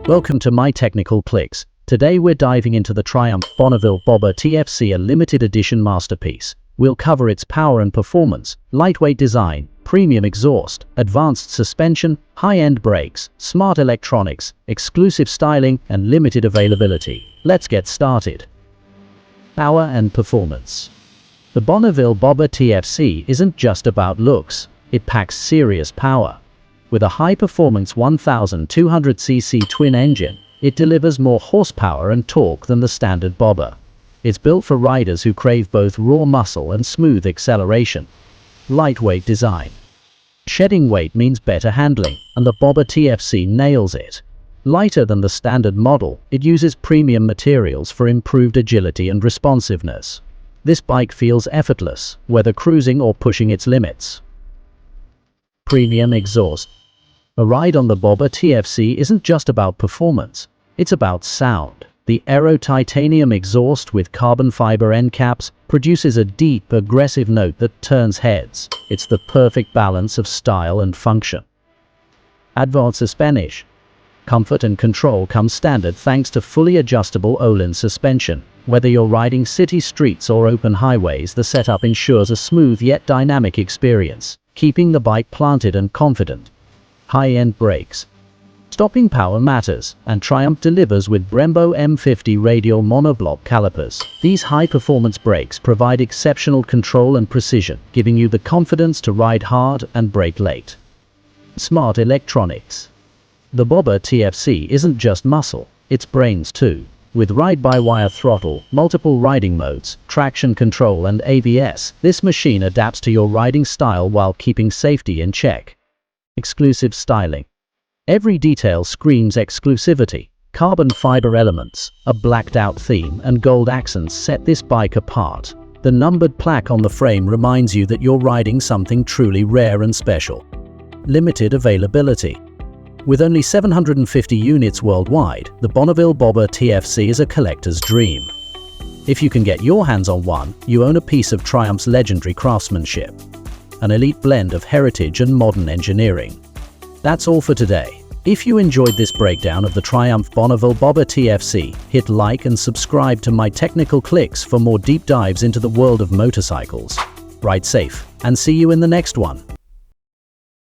Welcome to my Technical Clicks. Today we're diving into the Triumph Bonneville Bobber TFC, a limited edition masterpiece. We'll cover its power and performance, lightweight design, premium exhaust, advanced suspension, high-end brakes, smart electronics, exclusive styling, and limited availability. Let's get started. Power and performance. The Bonneville Bobber TFC isn't just about looks, it packs serious power. With a high-performance 1200cc twin engine, it delivers more horsepower and torque than the standard Bobber. It's built for riders who crave both raw muscle and smooth acceleration. Lightweight design. Shedding weight means better handling, and the Bobber TFC nails it. Lighter than the standard model, it uses premium materials for improved agility and responsiveness. This bike feels effortless, whether cruising or pushing its limits. Premium exhaust. A ride on the Bobber TFC isn't just about performance, it's about sound. The Aero titanium exhaust with carbon fiber end caps produces a deep, aggressive note that turns heads. It's the perfect balance of style and function. Advanced suspension. Comfort and control come standard thanks to fully adjustable Olin suspension. Whether you're riding city streets or open highways, the setup ensures a smooth yet dynamic experience, keeping the bike planted and confident. High-end brakes. Stopping power matters, and Triumph delivers with Brembo M50 radial monoblock calipers. These high-performance brakes provide exceptional control and precision, giving you the confidence to ride hard and brake late. Smart electronics. The Bobber TFC isn't just muscle, it's brains too. With ride-by-wire throttle, multiple riding modes, traction control and ABS, this machine adapts to your riding style while keeping safety in check. Exclusive styling. Every detail screams exclusivity. Carbon fiber elements, a blacked-out theme, and gold accents set this bike apart. The numbered plaque on the frame reminds you that you're riding something truly rare and special. Limited availability. With only 750 units worldwide, the Bonneville Bobber TFC is a collector's dream. If you can get your hands on one, you own a piece of Triumph's legendary craftsmanship. An elite blend of heritage and modern engineering. That's all for today. If you enjoyed this breakdown of the Triumph Bonneville Bobber TFC, hit like and subscribe to my Technical Clicks for more deep dives into the world of motorcycles. Ride safe, and see you in the next one.